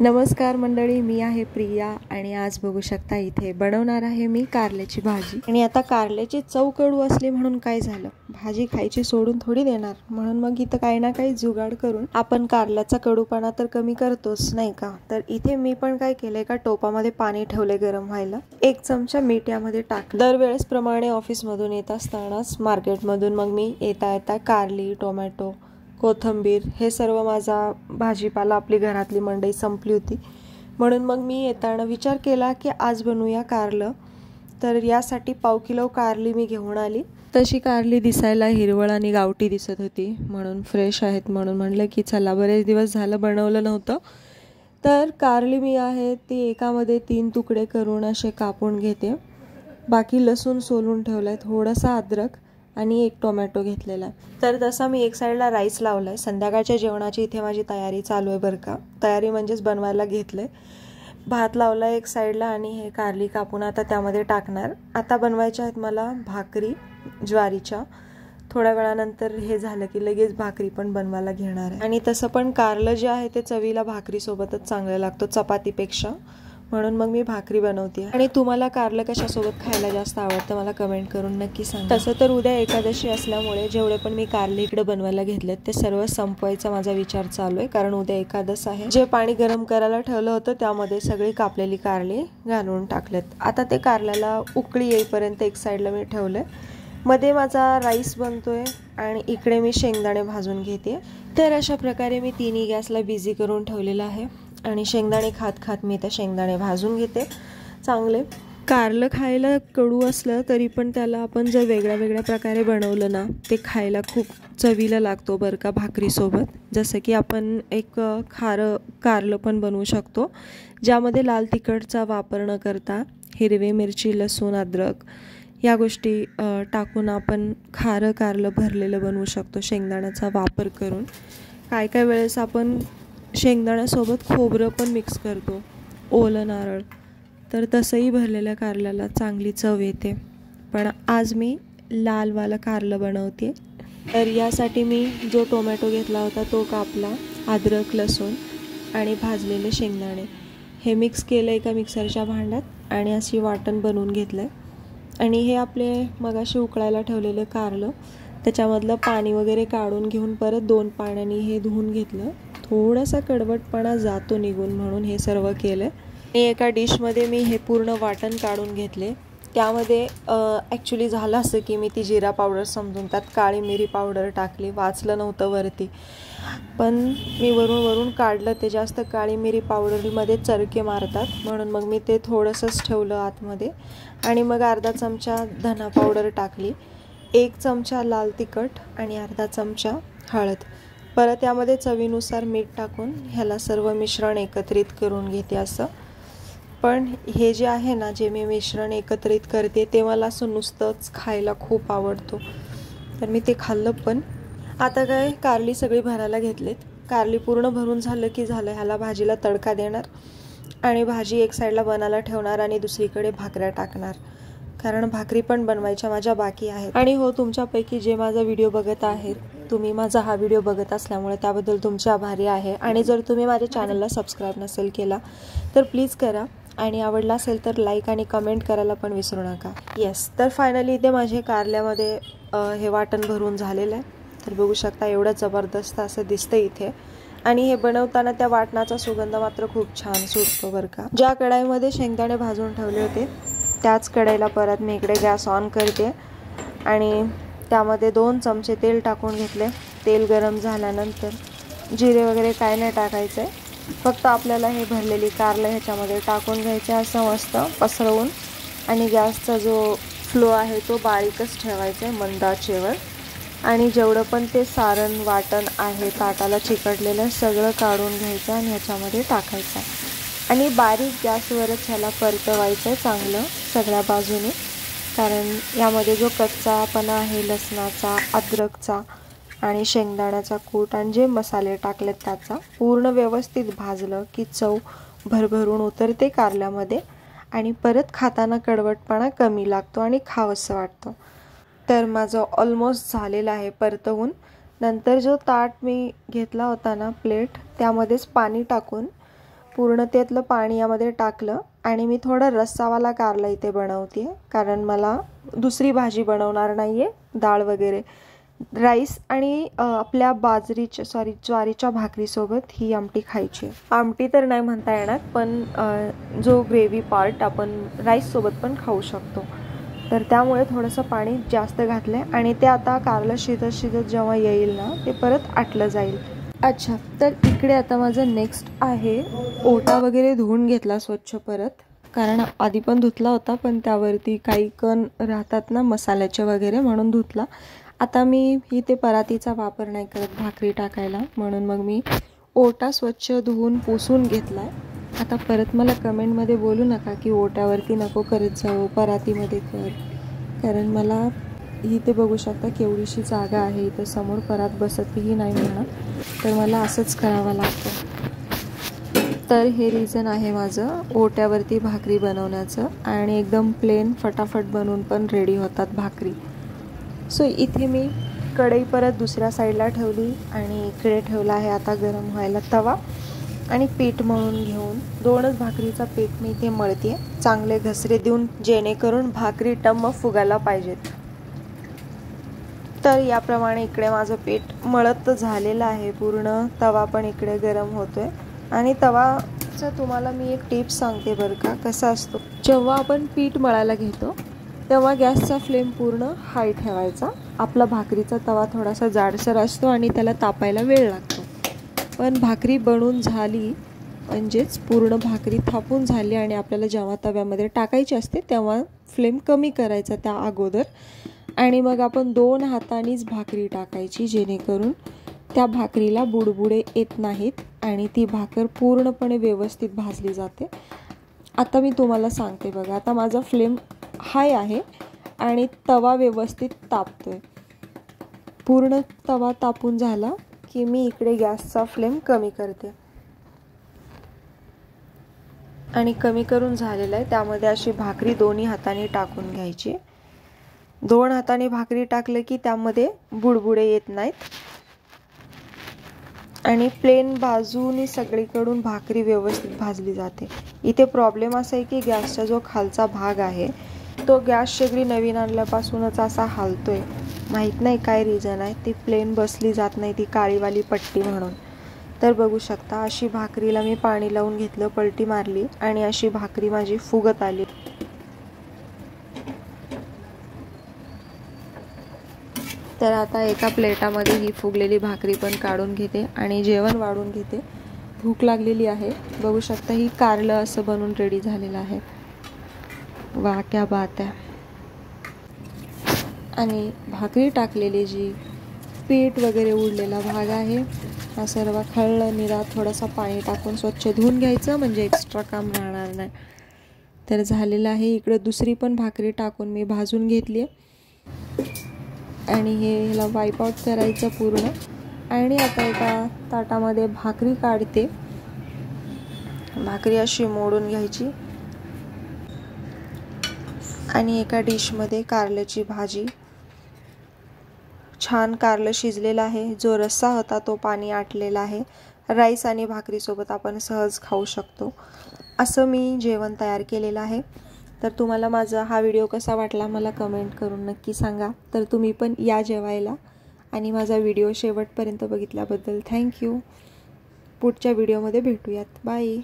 नमस्कार मंडळी, मी आहे प्रिया आणि आज बघू शकता इथे बनवणार आहे मी कारल्याची भाजी। आणि आता कारल्याची चव कडू असली म्हणून काय झालं, भाजी खायची सोडून थोडी देणार, म्हणून मग इथं काही ना काही जुगाड करून आपण कारल्याचा कडूपणा तर कमी करतोच नाही का। तर इथे मी पण काय केलंय का टोपामध्ये पाणी ठेवले गरम व्हायला, 1 चमचा मीठ यामध्ये टाक। दरवेळेस प्रमाणे ऑफिस मधून येत असतानाच मार्केट मधून मग मी येता कारली, टोमॅटो, कोथिंबीर हे सर्व माझा भाजीपाला आपली घरातली मंडई संपली होती, म्हणून मग मी येताना विचार केला की आज बनवूया कारलं। तर यासाठी पाव किलो कारली मी घेऊन आली। तशी कारली दिसायला हिरवळ आणि गावठी दिसत होती, म्हणून फ्रेश आहेत म्हणून म्हणलं की चला, बरेच दिवस झालं बनवलं नव्हतं। तर कारली मी आहे ती एकामध्ये 3 तुकडे करून असे कापून घेते। बाकी लसूण सोलून ठेवलाय, थोडासा अद्रक आणि 1 टोमॅटो घेतलेला। तर तसा मी एक साइडला राईस लावलाय। संध्याकाळच्या जेवणाची इथे माझी तयारी चालू आहे बरं का, तयारी म्हणजेच बनवायला घेतले। भात लावला एक साइडला आणि हे कारली कापून आता त्यामध्ये टाकणार। आता बनवायच्या आहेत मला भाकरी ज्वारीच्या। थोड्या वेळानंतर हे झालं की लगेच भाकरी पण बनवायला घेणार आहे। आणि तसं पण कारलं जे आहे ते चवीला भाकरी सोबतच चांगलं लागतं चपातीपेक्षा, म्हणून मग मी भाकरी बनवते। आणि तुम्हाला कारलं कशासोबत खायला जास्त आवडतं मला कमेंट करून नक्की सांगा। तसं तर उद्या एकादशी असल्यामुळे जेवढे पण मी कारले इकडे बनवायला घेतलेत ते सर्व संपवायचा माझा विचार चालू आहे, कारण उद्या एकादश आहे। जे पाणी गरम करायला ठेवलं होतं त्यामध्ये सगळी कापलेली कारले घालून टाकलेत। आता ते कारल्याला उकळी येईपर्यंत एक साइडला मी ठेवलंय। मध्ये माझा राईस बनतोय आणि इकडे मी शेंगदाणे भाजून घेते। तर अशा प्रकारे मी तिन्ही गॅसला बिझी करून ठेवलेला आहे आणि शेंगदाणे खात मी त्या शेंगदाणे भाजून घेते चांगले। कारलं खायला कडू असलं तरी पण त्याला आपण जर वेगळ्या प्रकारे बनवलं ना ते खायला खूप चवीला लागतो बरं का भाकरीसोबत। जसं की आपण एक खारं कारलं पण बनवू शकतो, ज्यामध्ये लाल तिखटचा वापर न करता हिरवी मिरची, लसूण, अद्रक या गोष्टी टाकून आपण खारं कारलं भरलेलं बनवू शकतो शेंगदाण्याचा वापर करून। काय वेळेस आपण शेंगदाण्यासोबत खोबरं पण मिक्स करतो, ओलं नारळ, तर तसंही भरलेल्या कारल्याला चांगली चव येते। पण आज मी लालवाला कारलं बनवते। तर यासाठी मी जो टोमॅटो घेतला होता तो कापला, अद्रक, लसूण आणि भाजलेले शेंगदाणे हे मिक्स केलं एका मिक्सरच्या भांड्यात आणि अशी वाटण बनवून घेतलं। आणि हे आपले मगाशी उकळायला ठेवलेलं कारलं त्याच्यामधलं पाणी वगैरे काढून घेऊन परत 2 पाण्याने हे धुवून घेतलं। थोडासा कडवटपणा जातो निघून म्हणून हे सर्व केलं। आणि एका डिशमध्ये मी हे पूर्ण वाटण काढून घेतले। त्यामध्ये ॲक्च्युली झालं असं की मी ती जिरा पावडर समजून त्यात काळी मिरी पावडर टाकली, वाचलं नव्हतं वरती, पण मी वरून काढलं ते। जास्त काळी मिरी पावडरमध्ये चरके मारतात म्हणून मग मी ते थोडंसंच ठेवलं आतमध्ये। आणि मग अर्धा चमचा धना पावडर टाकली, 1 चमचा लाल तिखट आणि अर्धा चमचा हळद। परत यामध्ये चवीनुसार मीठ टाकून ह्याला सर्व मिश्रण एकत्रित करून घेते असं। पण हे जे आहे ना, जे मी मिश्रण एकत्रित करते ते मला असं नुसतंच खायला खूप आवडतो, तर मी ते खाल्लं पण। आता काय कारली सगळी भरायला घेतलेत। कारली पूर्ण भरून झालं की झालं, ह्याला भाजीला तडका देणार आणि भाजी एक साईडला बनायला ठेवणार आणि दुसरीकडे भाकऱ्या टाकणार, कारण भाकरी पण बनवायच्या माझ्या बाकी आहेत। आणि हो, तुमच्यापैकी जे माझा व्हिडिओ बघत आहेत, तुम्ही माझा हा व्हिडिओ बघत असल्यामुळे त्याबद्दल तुमचे आभारी आहे। आणि जर तुम्ही माझ्या चॅनलला सबस्क्राईब नसेल केला तर प्लीज करा, आणि आवडला असेल तर लाईक आणि कमेंट करायला पण विसरू नका। येस, तर फायनली इथे माझे कारल्यामध्ये हे वाटण भरून झालेलं आहे। तर बघू शकता एवढं जबरदस्त असं दिसतं इथे। आणि हे बनवताना त्या वाटणाचा सुगंध मात्र खूप छान सुटतो बरं का। ज्या कढाईमध्ये शेंगदाणे भाजून ठेवले होते त्याच कढईला परत मी इकडे गॅस ऑन करते आणि त्यामध्ये 2 चमचे तेल टाकून घेतले। तेल गरम झाल्यानंतर जिरे वगैरे काय नाही टाकायचं आहे, फक्त आपल्याला हे भरलेली कारलं ह्याच्यामध्ये टाकून घ्यायचे असं मस्त पसरवून। आणि गॅसचा जो फ्लो आहे तो बारीकच ठेवायचा आहे, मंद आचेवर। आणि जेवढं पण ते सारण वाटण आहे ताटाला चिकटलेलं सगळं काढून घ्यायचं आणि ह्याच्यामध्ये टाकायचं आणि बारीक गॅसवरच ह्याला परतवायचं चांगलं सगळ्या बाजूने, कारण यामध्ये जो कच्चापणा आहे लसणाचा, अद्रकचा आणि शेंगदाण्याचा कूट आणि जे मसाले टाकलेत त्याचा पूर्ण व्यवस्थित भाजलं की चव भरभरून उतरते कारल्यामध्ये आणि परत खाताना कडवटपणा कमी लागतो आणि खावंसं वाटतं। तर माझं ऑलमोस्ट झालेलं आहे परतवून। नंतर जो ताट मी घेतला होता ना प्लेट, त्यामध्येच पाणी टाकून पूर्ण त्यातलं पाणी यामध्ये टाकलं आणि मी थोडं रस्सावाला कारलं इथे बनवते, कारण मला दुसरी भाजी बनवणार नाही आहे, डाळ वगैरे. राईस आणि आपल्या ज्वारीच्या भाकरीसोबत ही आमटी खायची. आमटी तर नाही म्हणता येणार, पण जो ग्रेव्ही पार्ट आपण राईससोबत पण खाऊ शकतो. तर त्यामुळे थोडंसं पाणी जास्त घातलं आहे आणि ते आता कारलं शिजत शिजत जेव्हा येईल ना, ते परत आटलं जाईल. अच्छा, तर इकडे आता माझं नेक्स्ट आहे, ओटा वगैरे धुवून घेतला स्वच्छ परत, कारण आधी पण धुतला होता, पण त्यावरती काही कण राहतात ना मसाल्याचे वगैरे, म्हणून धुतला. आता मी इथे परातीचा वापर नाही करत भाकरी टाकायला, म्हणून मग मी ओटा स्वच्छ धुवून पुसून घेतला आहे. आता परत मला कमेंटमध्ये बोलू नका की ओट्यावरती नको करत जाऊ, परातीमध्ये कर, कारण मला इथे बघू शकता केवढीशी जागा आहे, इथं समोर परात बसतही नाही म्हणा, तर मला असंच करावं लागतं. तर हे रिझन आहे माझं ओट्यावरती भाकरी बनवण्याचं, आणि एकदम प्लेन फटाफट बनवून पण रेडी होतात भाकरी. सो इथे मी कढई परत दुसऱ्या साईडला ठेवली आणि इकडे ठेवला आहे आता गरम व्हायला तवा, आणि पीठ मळून घेऊन 2च भाकरीचा पीठ मी इथे मळते, चांगले घसरे देऊन, जेणेकरून भाकरी टम्म फुगायला पाहिजेत. तर याप्रमाणे इकडे माझं पीठ मळत झालेलं आहे पूर्ण. तवा पण इकडे गरम होतोय, आणि तवाचं तुम्हाला मी एक टिप्स सांगते बरं का, कसा असतो. जेव्हा आपण पीठ मळायला घेतो तेव्हा गॅसचा फ्लेम पूर्ण हाय ठेवायचा. आपला भाकरीचा तवा थोडासा जाडसर असतो आणि त्याला तापायला वेळ लागतो, पण भाकरी बनवून झाली म्हणजेच पूर्ण भाकरी थापून झाली आणि आपल्याला जेव्हा तव्यामध्ये टाकायची असते तेव्हा फ्लेम कमी करायचा त्या अगोदर, आणि मग आपण 2 हातांनीच भाकरी टाकायची, जेणेकरून त्या भाकरीला बुडबुडे येत नाहीत आणि ती भाकर पूर्णपणे व्यवस्थित भाजली जाते. आता मी तुम्हाला सांगते बघा, आता माझा फ्लेम हाय आहे आणि तवा व्यवस्थित तापतोय. पूर्ण तवा तापून झाला की मी इकडे गॅसचा फ्लेम कमी करते, आणि कमी करून झालेला आहे. त्यामध्ये अशी भाकरी दोन्ही हाताने टाकून घ्यायची. 2 हाताने भाकरी टाकलं की त्यामध्ये बुडबुडे येत नाहीत, आणि प्लेन बाजूने सगळीकडून भाकरी व्यवस्थित भाजली जाते. इथे प्रॉब्लेम असा आहे की गॅसचा जो खालचा भाग आहे तो गॅस शेगडी नवीन आणल्यापासूनच असा हालतोय, माहीत नाही काय रिझन आहे. ती प्लेन बसली जात नाही, ती काळीवाली पट्टी म्हणून. तर बघू शकता अशी भाकरीला मी पाणी लावून घेतलं, पलटी मारली, आणि अशी भाकरी माझी फुगत आली. तर आता एका प्लेटामध्ये ही फुगलेली भाकरी पण काढून घेते आणि जेवण वाढून घेते. भूक लागलेली आहे. बघू शकता ही कारलं असं बनून रेडी झालेलं आहे. वा क्या बात आहे. आणि भाकरी टाकलेली जी पीठ वगैरे उडलेला भाग आहे हा सर्व खळ्ळ निरा थोडासा पाणी टाकून स्वच्छ धुवून घ्यायचं, म्हणजे एक्स्ट्रा काम राहणार नाही. तर झालेलं आहे. इकडे दुसरी पण भाकरी टाकून मी भाजून घेतली आहे, आणि ह्याला वाईप आउट करायचं पूर्ण. आणि आता एका ताटामध्ये भाकरी काढते. भाकरी अशी मोडून घ्यायची, आणि एका डिशमध्ये कारल्याची भाजी. छान कारलं शिजलेलं आहे, जो रस्सा होता तो पाणी आटलेला आहे. राईस आणि भाकरीसोबत आपण सहज खाऊ शकतो. असं मी जेवण तयार केलेलं आहे. तर तुम्हाला माझा हा व्हिडिओ कसा वाटला मला कमेंट करून नक्की सांगा. तर तुम्ही पण या जेवायला, आणि माझा व्हिडिओ शेवटपर्यंत बघितल्याबद्दल थँक्यू. पुढच्या व्हिडिओमध्ये भेटूयात. बाय.